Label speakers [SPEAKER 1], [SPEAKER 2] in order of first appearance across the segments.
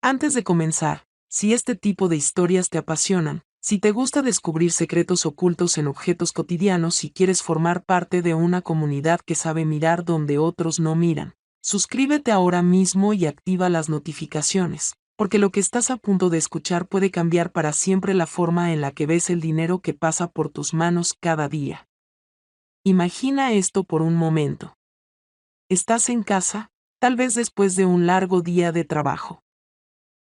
[SPEAKER 1] Antes de comenzar, si este tipo de historias te apasionan, si te gusta descubrir secretos ocultos en objetos cotidianos y quieres formar parte de una comunidad que sabe mirar donde otros no miran, suscríbete ahora mismo y activa las notificaciones, porque lo que estás a punto de escuchar puede cambiar para siempre la forma en la que ves el dinero que pasa por tus manos cada día. Imagina esto por un momento. Estás en casa, tal vez después de un largo día de trabajo.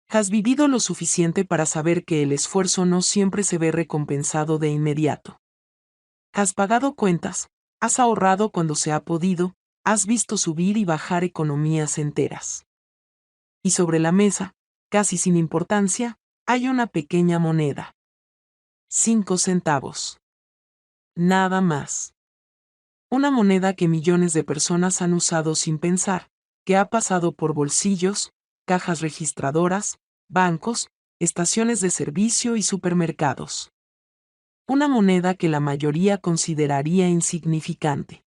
[SPEAKER 1] Has vivido lo suficiente para saber que el esfuerzo no siempre se ve recompensado de inmediato. Has pagado cuentas, has ahorrado cuando se ha podido, has visto subir y bajar economías enteras. Y sobre la mesa, casi sin importancia, hay una pequeña moneda. 5 centavos. Nada más. Una moneda que millones de personas han usado sin pensar, que ha pasado por bolsillos, cajas registradoras, bancos, estaciones de servicio y supermercados. Una moneda que la mayoría consideraría insignificante.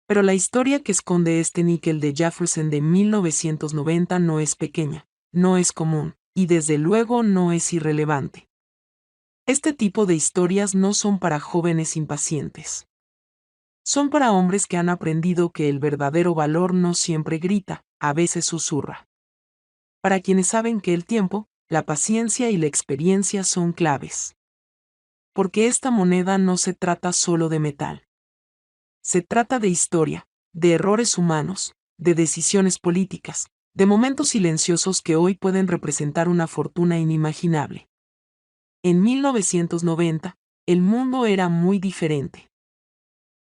[SPEAKER 1] Pero la historia que esconde este níquel de Jefferson de 1990 no es pequeña, no es común, y desde luego no es irrelevante. Este tipo de historias no son para jóvenes impacientes. Son para hombres que han aprendido que el verdadero valor no siempre grita, a veces susurra. Para quienes saben que el tiempo, la paciencia y la experiencia son claves. Porque esta moneda no se trata solo de metal. Se trata de historia, de errores humanos, de decisiones políticas, de momentos silenciosos que hoy pueden representar una fortuna inimaginable. En 1990, el mundo era muy diferente.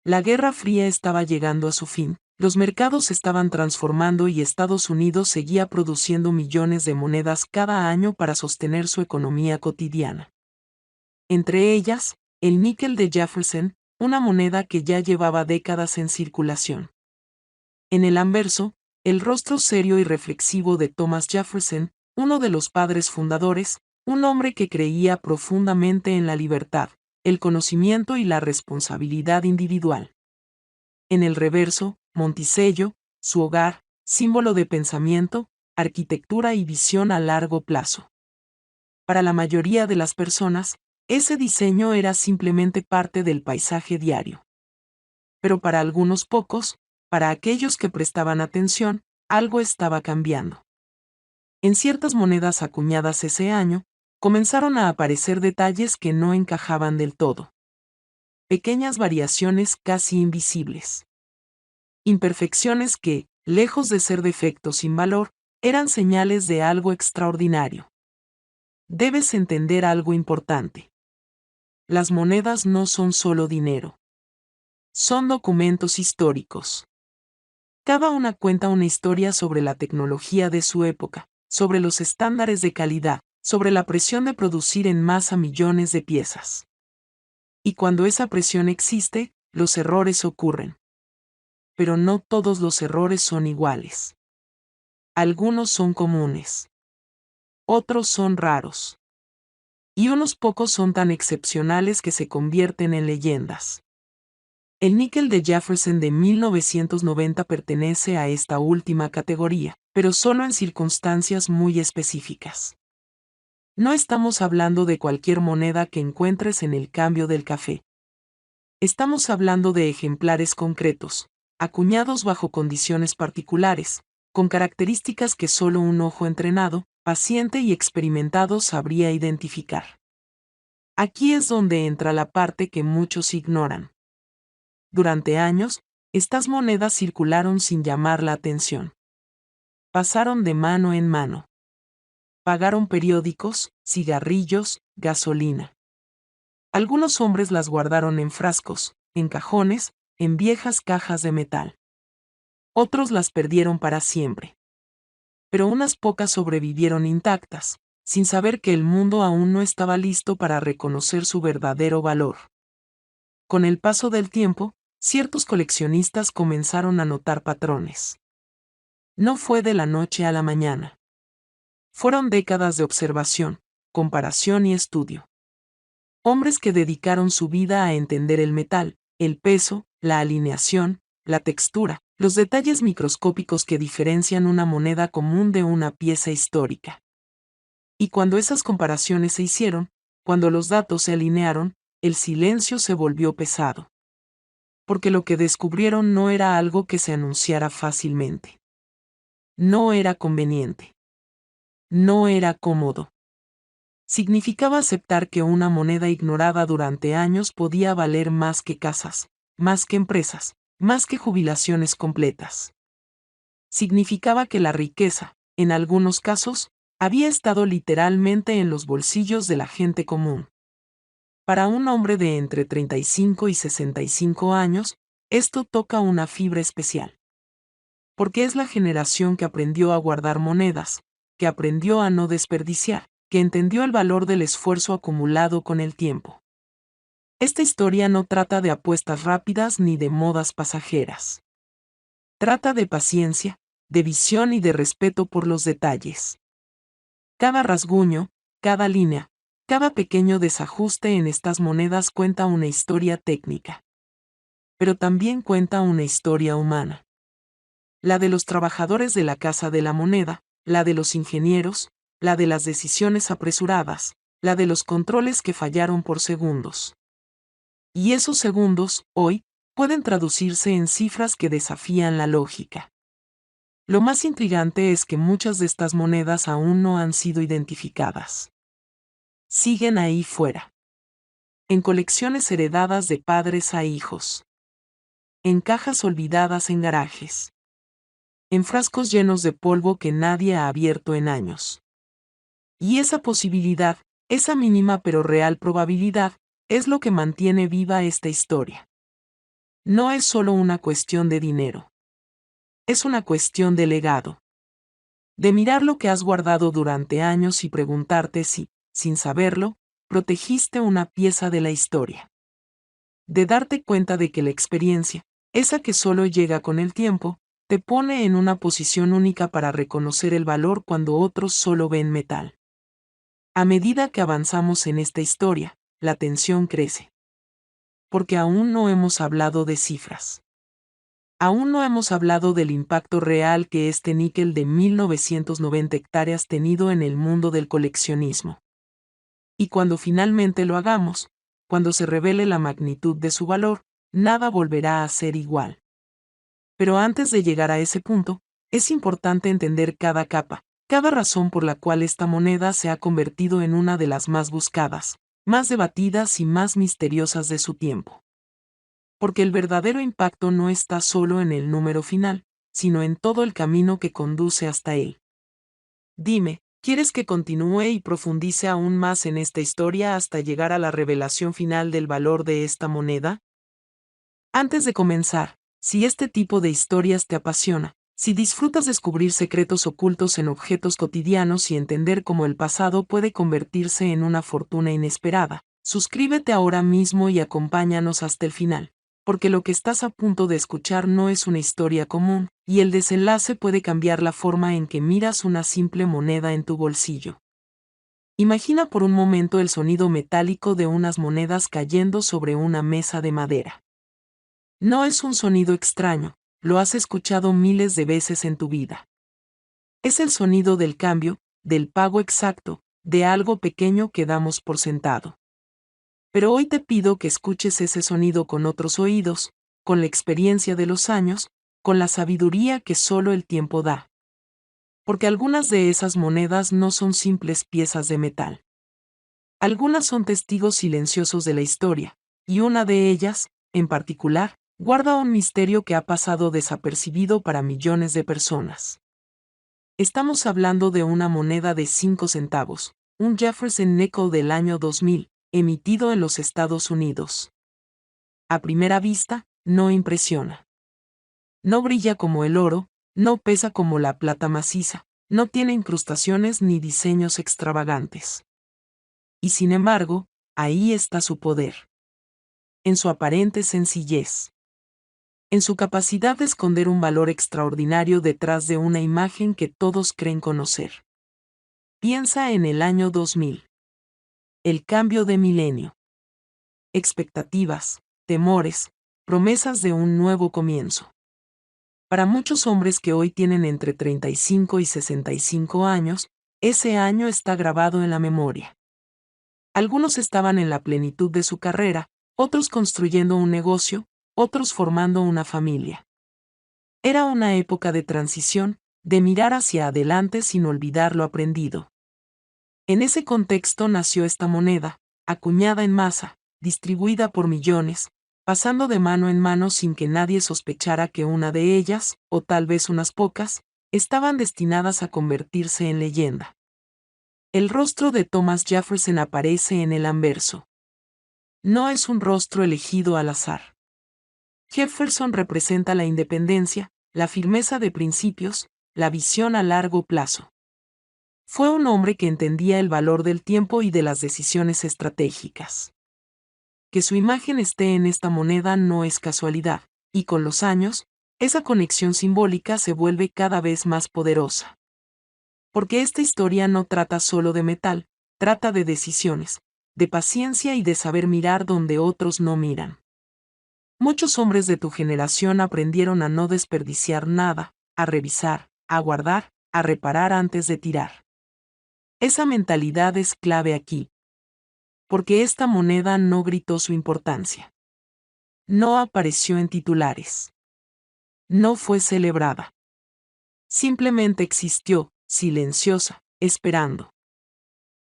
[SPEAKER 1] La Guerra Fría estaba llegando a su fin, los mercados se estaban transformando y Estados Unidos seguía produciendo millones de monedas cada año para sostener su economía cotidiana. Entre ellas, el níquel de Jefferson, una moneda que ya llevaba décadas en circulación. En el anverso, el rostro serio y reflexivo de Thomas Jefferson, uno de los padres fundadores, un hombre que creía profundamente en la libertad, el conocimiento y la responsabilidad individual. En el reverso, Monticello, su hogar, símbolo de pensamiento, arquitectura y visión a largo plazo. Para la mayoría de las personas, ese diseño era simplemente parte del paisaje diario. Pero para algunos pocos, para aquellos que prestaban atención, algo estaba cambiando. En ciertas monedas acuñadas ese año, comenzaron a aparecer detalles que no encajaban del todo. Pequeñas variaciones casi invisibles. Imperfecciones que, lejos de ser defectos sin valor, eran señales de algo extraordinario. Debes entender algo importante. Las monedas no son solo dinero. Son documentos históricos. Cada una cuenta una historia sobre la tecnología de su época, sobre los estándares de calidad, sobre la presión de producir en masa millones de piezas. Y cuando esa presión existe, los errores ocurren. Pero no todos los errores son iguales. Algunos son comunes. Otros son raros. Y unos pocos son tan excepcionales que se convierten en leyendas. El níquel de Jefferson de 1990 pertenece a esta última categoría, pero solo en circunstancias muy específicas. No estamos hablando de cualquier moneda que encuentres en el cambio del café. Estamos hablando de ejemplares concretos, acuñados bajo condiciones particulares, con características que solo un ojo entrenado, paciente y experimentado sabría identificar. Aquí es donde entra la parte que muchos ignoran. Durante años, estas monedas circularon sin llamar la atención. Pasaron de mano en mano. Pagaron periódicos, cigarrillos, gasolina. Algunos hombres las guardaron en frascos, en cajones, en viejas cajas de metal. Otros las perdieron para siempre. Pero unas pocas sobrevivieron intactas, sin saber que el mundo aún no estaba listo para reconocer su verdadero valor. Con el paso del tiempo, ciertos coleccionistas comenzaron a notar patrones. No fue de la noche a la mañana. Fueron décadas de observación, comparación y estudio. Hombres que dedicaron su vida a entender el metal, el peso, la alineación, la textura, los detalles microscópicos que diferencian una moneda común de una pieza histórica. Y cuando esas comparaciones se hicieron, cuando los datos se alinearon, el silencio se volvió pesado. Porque lo que descubrieron no era algo que se anunciara fácilmente. No era conveniente. No era cómodo. Significaba aceptar que una moneda ignorada durante años podía valer más que casas, más que empresas, más que jubilaciones completas. Significaba que la riqueza, en algunos casos, había estado literalmente en los bolsillos de la gente común. Para un hombre de entre 35 y 65 años, esto toca una fibra especial. Porque es la generación que aprendió a guardar monedas, que aprendió a no desperdiciar, que entendió el valor del esfuerzo acumulado con el tiempo. Esta historia no trata de apuestas rápidas ni de modas pasajeras. Trata de paciencia, de visión y de respeto por los detalles. Cada rasguño, cada línea, cada pequeño desajuste en estas monedas cuenta una historia técnica. Pero también cuenta una historia humana. La de los trabajadores de la Casa de la Moneda, la de los ingenieros, la de las decisiones apresuradas, la de los controles que fallaron por segundos. Y esos segundos, hoy, pueden traducirse en cifras que desafían la lógica. Lo más intrigante es que muchas de estas monedas aún no han sido identificadas. Siguen ahí fuera. En colecciones heredadas de padres a hijos. En cajas olvidadas en garajes. En frascos llenos de polvo que nadie ha abierto en años. Y esa posibilidad, esa mínima pero real probabilidad, es lo que mantiene viva esta historia. No es solo una cuestión de dinero. Es una cuestión de legado. De mirar lo que has guardado durante años y preguntarte si, sin saberlo, protegiste una pieza de la historia. De darte cuenta de que la experiencia, esa que solo llega con el tiempo, te pone en una posición única para reconocer el valor cuando otros solo ven metal. A medida que avanzamos en esta historia, la tensión crece. Porque aún no hemos hablado de cifras. Aún no hemos hablado del impacto real que este níquel de 1990 hectáreas ha tenido en el mundo del coleccionismo. Y cuando finalmente lo hagamos, cuando se revele la magnitud de su valor, nada volverá a ser igual. Pero antes de llegar a ese punto, es importante entender cada capa, cada razón por la cual esta moneda se ha convertido en una de las más buscadas, más debatidas y más misteriosas de su tiempo. Porque el verdadero impacto no está solo en el número final, sino en todo el camino que conduce hasta él. Dime, ¿quieres que continúe y profundice aún más en esta historia hasta llegar a la revelación final del valor de esta moneda? Antes de comenzar, si este tipo de historias te apasiona, si disfrutas descubrir secretos ocultos en objetos cotidianos y entender cómo el pasado puede convertirse en una fortuna inesperada, suscríbete ahora mismo y acompáñanos hasta el final. Porque lo que estás a punto de escuchar no es una historia común, y el desenlace puede cambiar la forma en que miras una simple moneda en tu bolsillo. Imagina por un momento el sonido metálico de unas monedas cayendo sobre una mesa de madera. No es un sonido extraño, lo has escuchado miles de veces en tu vida. Es el sonido del cambio, del pago exacto, de algo pequeño que damos por sentado. Pero hoy te pido que escuches ese sonido con otros oídos, con la experiencia de los años, con la sabiduría que solo el tiempo da. Porque algunas de esas monedas no son simples piezas de metal. Algunas son testigos silenciosos de la historia, y una de ellas, en particular, guarda un misterio que ha pasado desapercibido para millones de personas. Estamos hablando de una moneda de 5 centavos, un Jefferson Nickel del año 2000, emitido en los Estados Unidos. A primera vista, no impresiona. No brilla como el oro, no pesa como la plata maciza, no tiene incrustaciones ni diseños extravagantes. Y sin embargo, ahí está su poder. En su aparente sencillez. En su capacidad de esconder un valor extraordinario detrás de una imagen que todos creen conocer. Piensa en el año 2000. El cambio de milenio. Expectativas, temores, promesas de un nuevo comienzo. Para muchos hombres que hoy tienen entre 35 y 65 años, Ese año está grabado en la memoria. Algunos estaban en la plenitud de su carrera, otros construyendo un negocio, otros formando una familia. Era una época de transición, de mirar hacia adelante sin olvidar lo aprendido. En ese contexto nació esta moneda, acuñada en masa, distribuida por millones, pasando de mano en mano sin que nadie sospechara que una de ellas, o tal vez unas pocas, estaban destinadas a convertirse en leyenda. El rostro de Thomas Jefferson aparece en el anverso. No es un rostro elegido al azar. Jefferson representa la independencia, la firmeza de principios, la visión a largo plazo. Fue un hombre que entendía el valor del tiempo y de las decisiones estratégicas. Que su imagen esté en esta moneda no es casualidad, y con los años, esa conexión simbólica se vuelve cada vez más poderosa. Porque esta historia no trata solo de metal, trata de decisiones, de paciencia y de saber mirar donde otros no miran. Muchos hombres de tu generación aprendieron a no desperdiciar nada, a revisar, a guardar, a reparar antes de tirar. Esa mentalidad es clave aquí. Porque esta moneda no gritó su importancia. No apareció en titulares. No fue celebrada. Simplemente existió, silenciosa, esperando.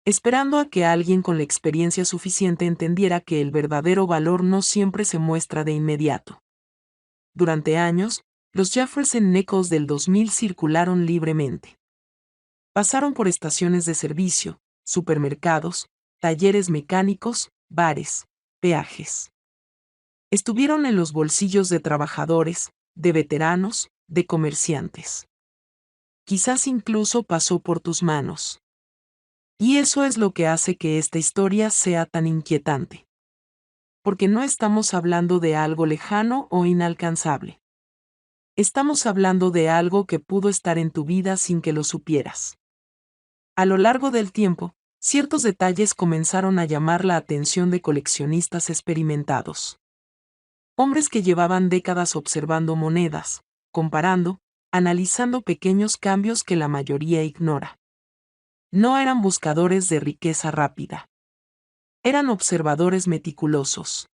[SPEAKER 1] Esperando a que alguien con la experiencia suficiente entendiera que el verdadero valor no siempre se muestra de inmediato. Durante años, los Jefferson Nichols del 2000 circularon libremente. Pasaron por estaciones de servicio, supermercados, talleres mecánicos, bares, peajes. Estuvieron en los bolsillos de trabajadores, de veteranos, de comerciantes. Quizás incluso pasó por tus manos. Y eso es lo que hace que esta historia sea tan inquietante. Porque no estamos hablando de algo lejano o inalcanzable. Estamos hablando de algo que pudo estar en tu vida sin que lo supieras. A lo largo del tiempo, ciertos detalles comenzaron a llamar la atención de coleccionistas experimentados. Hombres que llevaban décadas observando monedas, comparando, analizando pequeños cambios que la mayoría ignora. No eran buscadores de riqueza rápida. Eran observadores meticulosos.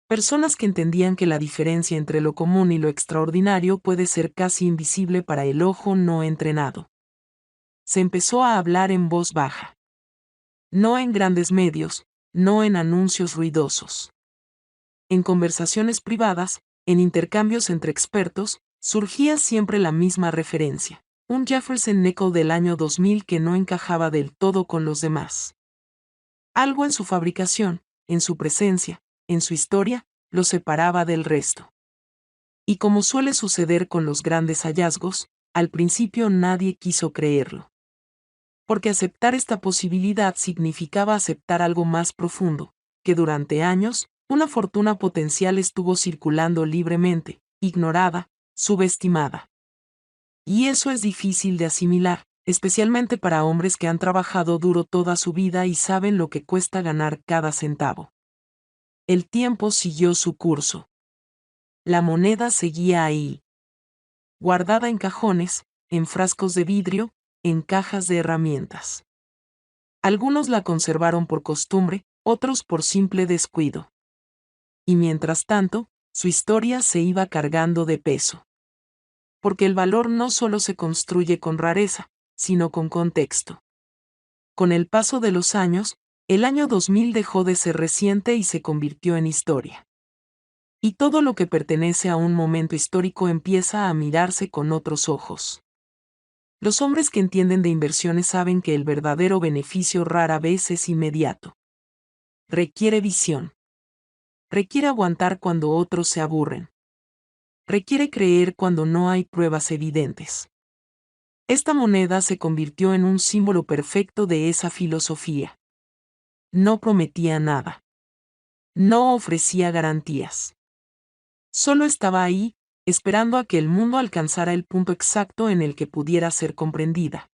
[SPEAKER 1] Personas que entendían que la diferencia entre lo común y lo extraordinario puede ser casi invisible para el ojo no entrenado. Se empezó a hablar en voz baja. No en grandes medios, no en anuncios ruidosos. En conversaciones privadas, en intercambios entre expertos, surgía siempre la misma referencia. Un Jefferson Nickel del año 2000 que no encajaba del todo con los demás. Algo en su fabricación, en su presencia, en su historia, lo separaba del resto. Y como suele suceder con los grandes hallazgos, al principio nadie quiso creerlo. Porque aceptar esta posibilidad significaba aceptar algo más profundo, que durante años, una fortuna potencial estuvo circulando libremente, ignorada, subestimada. Y eso es difícil de asimilar, especialmente para hombres que han trabajado duro toda su vida y saben lo que cuesta ganar cada centavo. El tiempo siguió su curso. La moneda seguía ahí. Guardada en cajones, en frascos de vidrio, en cajas de herramientas. Algunos la conservaron por costumbre, otros por simple descuido. Y mientras tanto, su historia se iba cargando de peso. Porque el valor no solo se construye con rareza, sino con contexto. Con el paso de los años, el año 2000 dejó de ser reciente y se convirtió en historia. Y todo lo que pertenece a un momento histórico empieza a mirarse con otros ojos. Los hombres que entienden de inversiones saben que el verdadero beneficio rara vez es inmediato. Requiere visión. Requiere aguantar cuando otros se aburren. Requiere creer cuando no hay pruebas evidentes. Esta moneda se convirtió en un símbolo perfecto de esa filosofía. No prometía nada. No ofrecía garantías. Solo estaba ahí, esperando a que el mundo alcanzara el punto exacto en el que pudiera ser comprendida.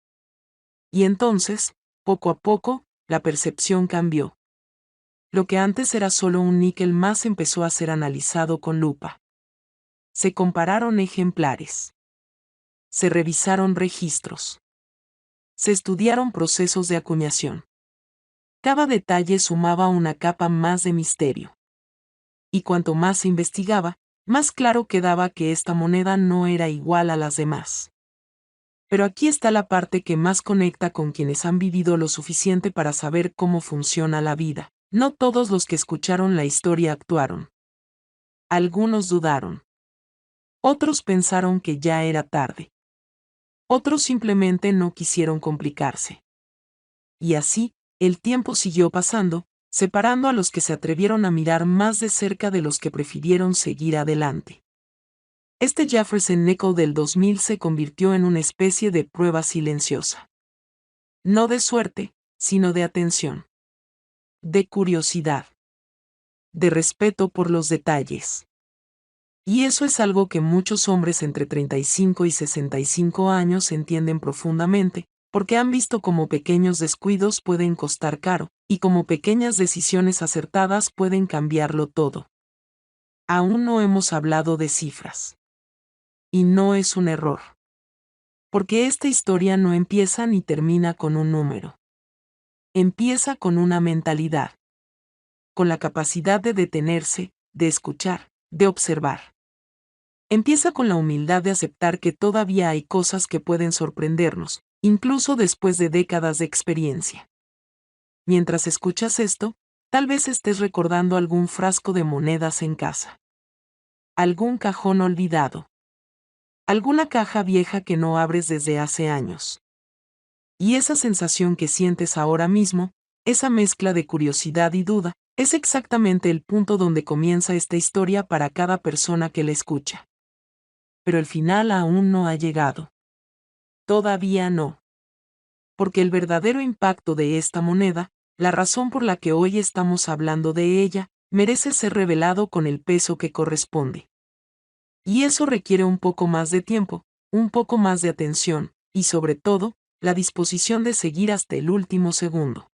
[SPEAKER 1] Y entonces, poco a poco, la percepción cambió. Lo que antes era solo un níquel más empezó a ser analizado con lupa. Se compararon ejemplares. Se revisaron registros. se estudiaron procesos de acuñación. Cada detalle sumaba una capa más de misterio. Y cuanto más se investigaba, más claro quedaba que esta moneda no era igual a las demás. Pero aquí está la parte que más conecta con quienes han vivido lo suficiente para saber cómo funciona la vida. No todos los que escucharon la historia actuaron. Algunos dudaron. Otros pensaron que ya era tarde. Otros simplemente no quisieron complicarse. Y así, el tiempo siguió pasando, separando a los que se atrevieron a mirar más de cerca de los que prefirieron seguir adelante. Este Jefferson Nickel del 2000 se convirtió en una especie de prueba silenciosa. No de suerte, sino de atención. De curiosidad. De respeto por los detalles. Y eso es algo que muchos hombres entre 35 y 65 años entienden profundamente, porque han visto cómo pequeños descuidos pueden costar caro, y cómo pequeñas decisiones acertadas pueden cambiarlo todo. Aún no hemos hablado de cifras. Y no es un error. Porque esta historia no empieza ni termina con un número. Empieza con una mentalidad. Con la capacidad de detenerse, de escuchar, de observar. Empieza con la humildad de aceptar que todavía hay cosas que pueden sorprendernos, incluso después de décadas de experiencia. Mientras escuchas esto, tal vez estés recordando algún frasco de monedas en casa. Algún cajón olvidado. Alguna caja vieja que no abres desde hace años. Y esa sensación que sientes ahora mismo, esa mezcla de curiosidad y duda, es exactamente el punto donde comienza esta historia para cada persona que la escucha. Pero el final aún no ha llegado. Todavía no. Porque el verdadero impacto de esta moneda, la razón por la que hoy estamos hablando de ella, merece ser revelado con el peso que corresponde. Y eso requiere un poco más de tiempo, un poco más de atención, y sobre todo, la disposición de seguir hasta el último segundo.